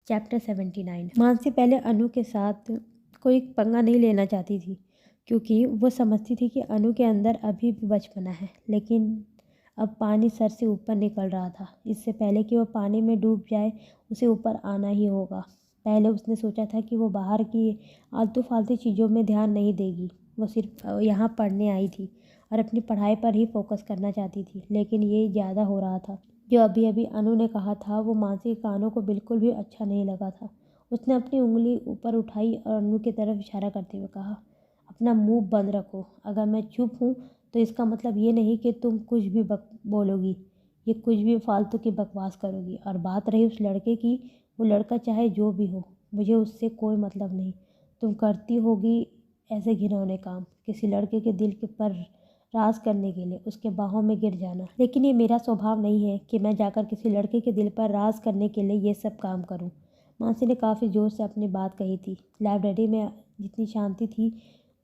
Chapter 79। Mansi पहले अनु के साथ कोई पंगा नहीं लेना चाहती थी क्योंकि वो समझती थी कि अनु के अंदर अभी भी बचपना है, लेकिन अब पानी सर से ऊपर निकल रहा था। इससे पहले कि वो पानी में डूब जाए उसे ऊपर आना ही होगा। पहले उसने सोचा था कि वो बाहर की आलतू फालतू चीज़ों में ध्यान नहीं देगी, वो सिर्फ यहाँ पढ़ने आई थी और अपनी पढ़ाई पर ही फोकस करना चाहती थी। लेकिन ये ज़्यादा हो रहा था। जो अभी अभी अनु ने कहा था वो मानसी के कानों को बिल्कुल भी अच्छा नहीं लगा था। उसने अपनी उंगली ऊपर उठाई और अनु की तरफ इशारा करते हुए कहा, अपना मुंह बंद रखो। अगर मैं चुप हूँ तो इसका मतलब ये नहीं कि तुम कुछ भी बोलोगी, ये कुछ भी फालतू की बकवास करोगी। और बात रही उस लड़के की, वो लड़का चाहे जो भी हो, मुझे उससे कोई मतलब नहीं। तुम करती होगी ऐसे घिनौने काम, किसी लड़के के दिल के पर राज करने के लिए उसके बाहों में गिर जाना। लेकिन ये मेरा स्वभाव नहीं है कि मैं जाकर किसी लड़के के दिल पर राज करने के लिए ये सब काम करूं। मानसी ने काफ़ी जोर से अपनी बात कही थी। लाइब्रेरी में जितनी शांति थी,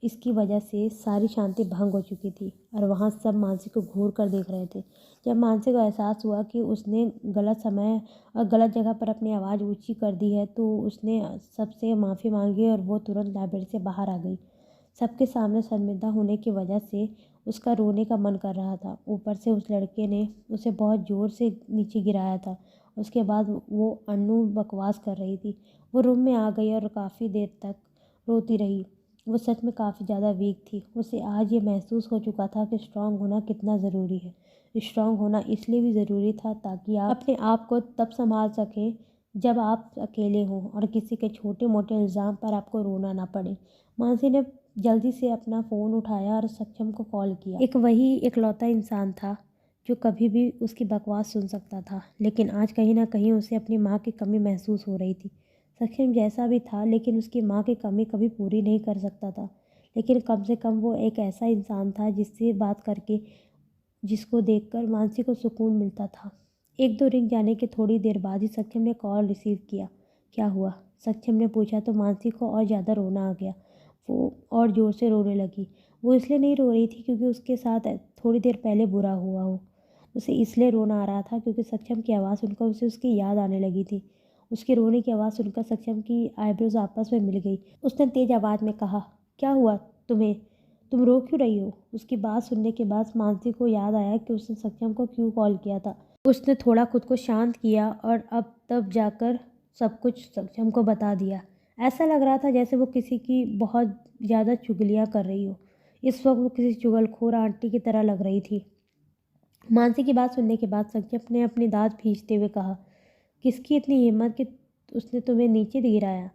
इसकी वजह से सारी शांति भंग हो चुकी थी और वहाँ सब मानसी को घूर कर देख रहे थे। जब मानसी को एहसास हुआ कि उसने गलत समय और गलत जगह पर अपनी आवाज़ ऊंची कर दी है तो उसने सबसे माफ़ी मांगी और वो तुरंत लाइब्रेरी से बाहर आ गई। सबके सामने शर्मिंदा होने की वजह से उसका रोने का मन कर रहा था। ऊपर से उस लड़के ने उसे बहुत ज़ोर से नीचे गिराया था। उसके बाद वो अनु बकवास कर रही थी। वो रूम में आ गई और काफ़ी देर तक रोती रही। वो सच में काफ़ी ज़्यादा वीक थी। उसे आज ये महसूस हो चुका था कि स्ट्रांग होना कितना ज़रूरी है। स्ट्रांग होना इसलिए भी ज़रूरी था ताकि आप अपने आप को तब संभाल सकें जब आप अकेले हों और किसी के छोटे मोटे इल्ज़ाम पर आपको रोना ना पड़े। मानसी ने जल्दी से अपना फ़ोन उठाया और सक्षम को कॉल किया। वही इकलौता इंसान था जो कभी भी उसकी बकवास सुन सकता था, लेकिन आज कहीं ना कहीं उसे अपनी माँ की कमी महसूस हो रही थी। सक्षम जैसा भी था, लेकिन उसकी माँ की कमी कभी पूरी नहीं कर सकता था। लेकिन कम से कम वो एक ऐसा इंसान था जिससे बात करके, जिसको देखकर मानसी को सुकून मिलता था। एक दो रिंग जाने के थोड़ी देर बाद ही सक्षम ने कॉल रिसीव किया। क्या हुआ? सक्षम ने पूछा तो मानसी को और ज़्यादा रोना आ गया। वो और ज़ोर से रोने लगी। वो इसलिए नहीं रो रही थी क्योंकि उसके साथ थोड़ी देर पहले बुरा हुआ हो। उसे इसलिए रोना आ रहा था क्योंकि सक्षम की आवाज़ सुनकर उसे उसकी याद आने लगी थी। उसके रोने की आवाज़ सुनकर सक्षम की आईब्रोज आपस में मिल गई। उसने तेज़ आवाज़ में कहा, क्या हुआ तुम्हें? तुम रो क्यों रही हो? उसकी बात सुनने के बाद मानसी को याद आया कि उसने सक्षम को क्यों कॉल किया था। उसने थोड़ा खुद को शांत किया और अब तब जाकर सब कुछ सक्षम को बता दिया। ऐसा लग रहा था जैसे वो किसी की बहुत ज़्यादा चुगलियाँ कर रही हो। इस वक्त वो किसी चुगलखोर आंटी की तरह लग रही थी। मानसी की बात सुनने के बाद सक्षम ने अपनी दांत खींचते हुए कहा, किसकी इतनी हिम्मत कि उसने तुम्हें नीचे गिराया?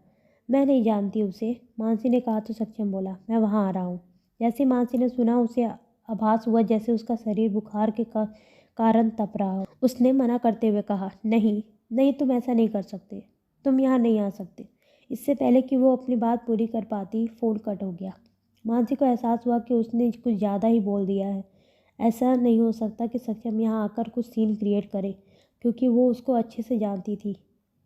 मैं नहीं जानती उसे, मानसी ने कहा तो सक्षम बोला, मैं वहाँ आ रहा हूँ। जैसे मानसी ने सुना उसे आभास हुआ जैसे उसका शरीर बुखार के कारण तप रहा हो। उसने मना करते हुए कहा, नहीं नहीं, तुम ऐसा नहीं कर सकते, तुम यहाँ नहीं आ सकते। इससे पहले कि वो अपनी बात पूरी कर पाती, फ़ोन कट हो गया। मानसी को एहसास हुआ कि उसने कुछ ज़्यादा ही बोल दिया है। ऐसा नहीं हो सकता कि सक्षम यहाँ आकर कुछ सीन क्रिएट करे, क्योंकि वो उसको अच्छे से जानती थी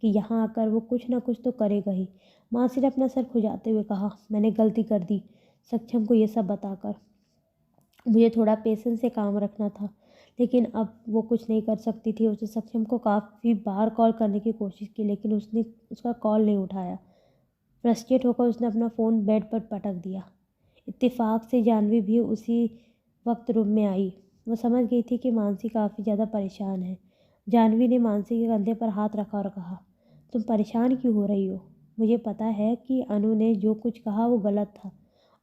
कि यहाँ आकर वो कुछ ना कुछ तो करेगा ही। मासी ने अपना सर खुजाते हुए कहा, मैंने गलती कर दी सक्षम को ये सब बताकर। मुझे थोड़ा पेशेंस से काम रखना था, लेकिन अब वो कुछ नहीं कर सकती थी। उसने सक्षम को काफ़ी बार कॉल करने की कोशिश की, लेकिन उसने उसका कॉल नहीं उठाया। फ्रस्ट्रेट होकर उसने अपना फ़ोन बेड पर पटक दिया। इत्तेफाक से जानवी भी उसी वक्त रूम में आई। वो समझ गई थी कि मानसी काफ़ी ज़्यादा परेशान है। जानवी ने मानसी के कंधे पर हाथ रखा और कहा, तुम परेशान क्यों हो रही हो? मुझे पता है कि अनु ने जो कुछ कहा वो गलत था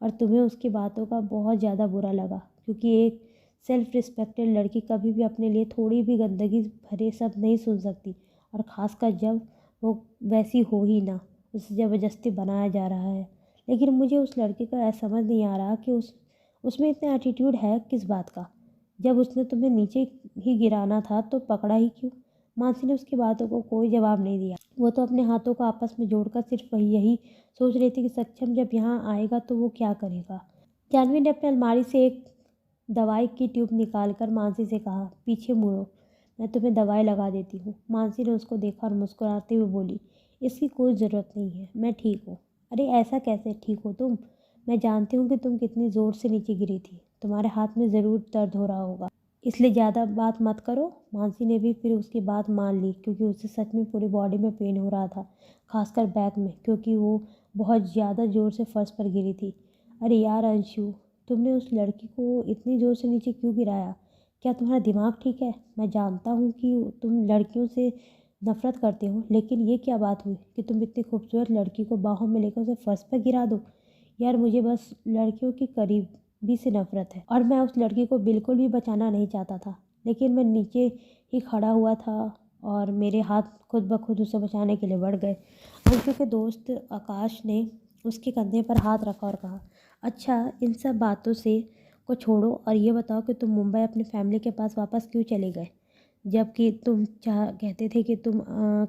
और तुम्हें उसकी बातों का बहुत ज़्यादा बुरा लगा, क्योंकि एक सेल्फ रिस्पेक्टेड लड़की कभी भी अपने लिए थोड़ी भी गंदगी भरे शब्द नहीं सुन सकती, और ख़ासकर जब वो वैसी हो ही ना, उसे ज़बरदस्ती बनाया जा रहा है। लेकिन मुझे उस लड़के का ऐसा समझ नहीं आ रहा कि उसमें इतना एटीट्यूड है किस बात का? जब उसने तुम्हें नीचे ही गिराना था तो पकड़ा ही क्यों? मानसी ने उसकी बातों को कोई जवाब नहीं दिया। वो तो अपने हाथों को आपस में जोड़कर सिर्फ यही सोच रही थी कि सक्षम जब यहाँ आएगा तो वो क्या करेगा। जानवी ने अपनी अलमारी से एक दवाई की ट्यूब निकालकर मानसी से कहा, पीछे मुड़ो, मैं तुम्हें दवाई लगा देती हूँ। मानसी ने उसको देखा और मुस्कुराते हुए बोली, इसकी कोई ज़रूरत नहीं है, मैं ठीक हूँ। अरे ऐसा कैसे ठीक हो तुम? मैं जानती हूँ कि तुम कितनी ज़ोर से नीचे गिरी थी। तुम्हारे हाथ में ज़रूर दर्द हो रहा होगा। इसलिए ज़्यादा बात मत करो। मानसी ने भी फिर उसकी बात मान ली क्योंकि उसे सच में पूरी बॉडी में पेन हो रहा था, खासकर बैक में, क्योंकि वो बहुत ज़्यादा ज़ोर से फर्श पर गिरी थी। अरे यार अंशु, तुमने उस लड़की को इतनी ज़ोर से नीचे क्यों गिराया? क्या तुम्हारा दिमाग ठीक है? मैं जानता हूँ कि तुम लड़कियों से नफरत करते हो, लेकिन ये क्या बात हुई कि तुम इतनी खूबसूरत लड़की को बाहों में लेकर उसे फर्श पर गिरा दो? यार मुझे बस लड़कियों के करीबी से नफरत है और मैं उस लड़की को बिल्कुल भी बचाना नहीं चाहता था, लेकिन मैं नीचे ही खड़ा हुआ था और मेरे हाथ खुद ब खुद उसे बचाने के लिए बढ़ गए। अंशु के दोस्त आकाश ने उसके कंधे पर हाथ रखा और कहा, अच्छा इन सब बातों से को छोड़ो और ये बताओ कि तुम मुंबई अपनी फैमिली के पास वापस क्यों चले गए, जबकि तुम कहते थे कि तुम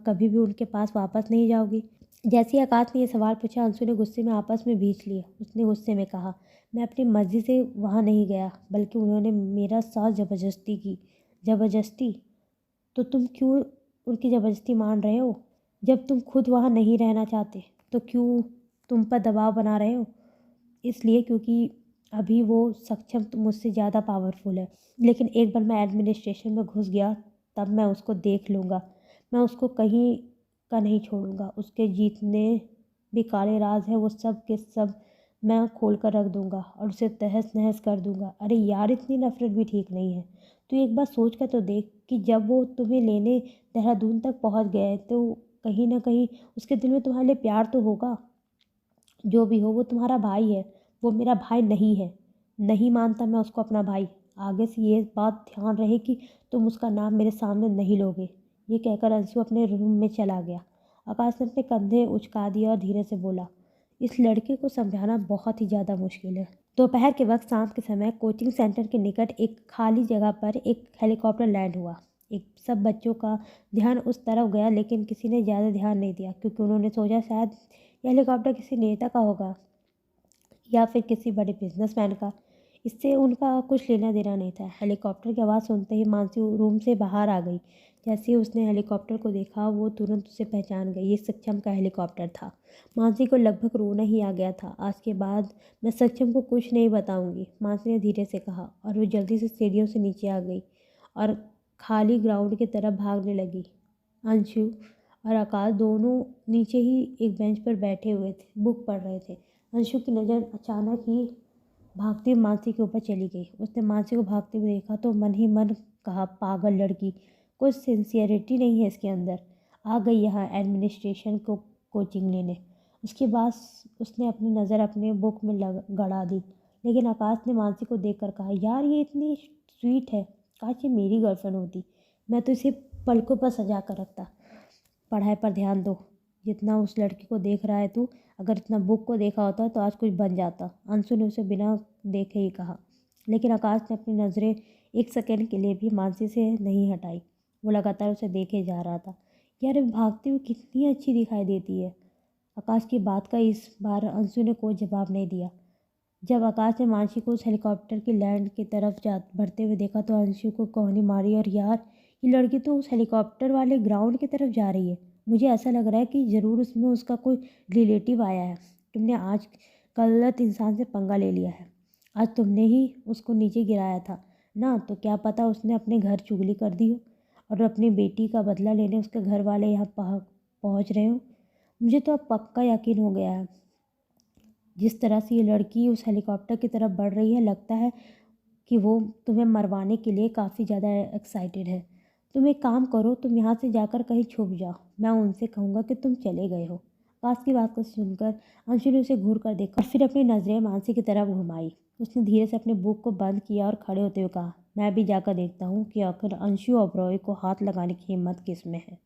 कभी भी उनके पास वापस नहीं जाओगी। जैसे ही आकाश ने यह सवाल पूछा, अंशु ने गुस्से में आपस में भींच लिया। उसने गुस्से में कहा, मैं अपनी मर्जी से वहाँ नहीं गया, बल्कि उन्होंने मेरा साथ ज़बरदस्ती की। ज़बरदस्ती? तो तुम क्यों उनकी ज़बरदस्ती मान रहे हो? जब तुम खुद वहाँ नहीं रहना चाहते तो क्यों तुम पर दबाव बना रहे हो? इसलिए क्योंकि अभी वो सक्षम तो मुझसे ज़्यादा पावरफुल है, लेकिन एक बार मैं एडमिनिस्ट्रेशन में घुस गया तब मैं उसको देख लूँगा। मैं उसको कहीं का नहीं छोड़ूंगा। उसके जितने भी काले राज हैं वो सब के सब मैं खोल कर रख दूंगा और उसे तहस नहस कर दूंगा। अरे यार, इतनी नफरत भी ठीक नहीं है। तू एक बार सोच कर तो देख कि जब वो तुम्हें लेने देहरादून तक पहुंच गए तो कहीं ना कहीं उसके दिल में तुम्हारे लिए प्यार तो होगा। जो भी हो वो तुम्हारा भाई है, वो मेरा भाई नहीं है। नहीं मानता मैं उसको अपना भाई। आगे से ये बात ध्यान रहे कि तुम उसका नाम मेरे सामने नहीं लोगे। ये कहकर अंशु अपने रूम में चला गया। आकाश ने अपने कंधे उचका दिया और धीरे से बोला, इस लड़के को समझाना बहुत ही ज़्यादा मुश्किल है। दोपहर के वक्त शाम के समय कोचिंग सेंटर के निकट एक खाली जगह पर एक हेलीकॉप्टर लैंड हुआ। एक सब बच्चों का ध्यान उस तरफ गया, लेकिन किसी ने ज़्यादा ध्यान नहीं दिया क्योंकि उन्होंने सोचा शायद यह हेलीकॉप्टर किसी नेता का होगा या फिर किसी बड़े बिजनेसमैन का। इससे उनका कुछ लेना देना नहीं था। हेलीकॉप्टर की आवाज़ सुनते ही मानसी रूम से बाहर आ गई। जैसे ही उसने हेलीकॉप्टर को देखा वो तुरंत उसे पहचान गई। ये सक्षम का हेलीकॉप्टर था। मानसी को लगभग रोना ही आ गया था। आज के बाद मैं सक्षम को कुछ नहीं बताऊंगी, मानसी ने धीरे से कहा और वो जल्दी से सीढ़ियों से नीचे आ गई और खाली ग्राउंड की तरफ भागने लगी। अंशु और आकाश दोनों नीचे ही एक बेंच पर बैठे हुए थे, बुक पढ़ रहे थे। अंशु की नज़र अचानक ही भागती हुई मानसी के ऊपर चली गई। उसने मानसी को भागते हुए देखा तो मन ही मन कहा, पागल लड़की, कुछ सिंसियरिटी नहीं है इसके अंदर। आ गई यहाँ एडमिनिस्ट्रेशन को कोचिंग लेने। उसके बाद उसने अपनी नज़र अपने बुक में गड़ा दी। लेकिन आकाश ने मानसी को देखकर कहा, यार ये इतनी स्वीट है, काश ये मेरी गर्लफ्रेंड होती। मैं तो इसे पलकों पर सजा कर रखता। पढ़ाई पर ध्यान दो। जितना उस लड़की को देख रहा है तू, अगर इतना बुक को देखा होता तो आज कुछ बन जाता। अंशु ने उसे बिना देखे ही कहा। लेकिन आकाश ने अपनी नज़रें एक सेकंड के लिए भी मानसी से नहीं हटाई। वो लगातार उसे देखे जा रहा था। यार ये भागती हुई कितनी अच्छी दिखाई देती है। आकाश की बात का इस बार अंशु ने कोई जवाब नहीं दिया। जब आकाश ने मानसी को उस हेलीकॉप्टर की लैंड की तरफ जा बढ़ते हुए देखा तो अंशु को कोहनी मारी और यार, ये लड़की तो उस हेलीकॉप्टर वाले ग्राउंड की तरफ जा रही है। मुझे ऐसा लग रहा है कि ज़रूर उसमें उसका कोई रिलेटिव आया है। तुमने आज गलत इंसान से पंगा ले लिया है। आज तुमने ही उसको नीचे गिराया था ना, तो क्या पता उसने अपने घर चुगली कर दी हो और अपनी बेटी का बदला लेने उसके घर वाले यहाँ पहुँच रहे हो। मुझे तो अब पक्का यकीन हो गया है। जिस तरह से ये लड़की उस हेलीकॉप्टर की तरफ बढ़ रही है, लगता है कि वो तुम्हें मरवाने के लिए काफ़ी ज़्यादा एक्साइटेड है। तुम एक काम करो, तुम यहाँ से जाकर कहीं छुप जाओ। मैं उनसे कहूँगा कि तुम चले गए हो। पास की बात को सुनकर अंशु ने उसे घूर कर देखा और फिर अपनी नज़रें मानसी की तरफ घुमाई। उसने धीरे से अपने बुक को बंद किया और खड़े होते हुए कहा, मैं भी जाकर देखता हूँ कि आखिर अंशु ओबरॉय को हाथ लगाने की हिम्मत किस में है।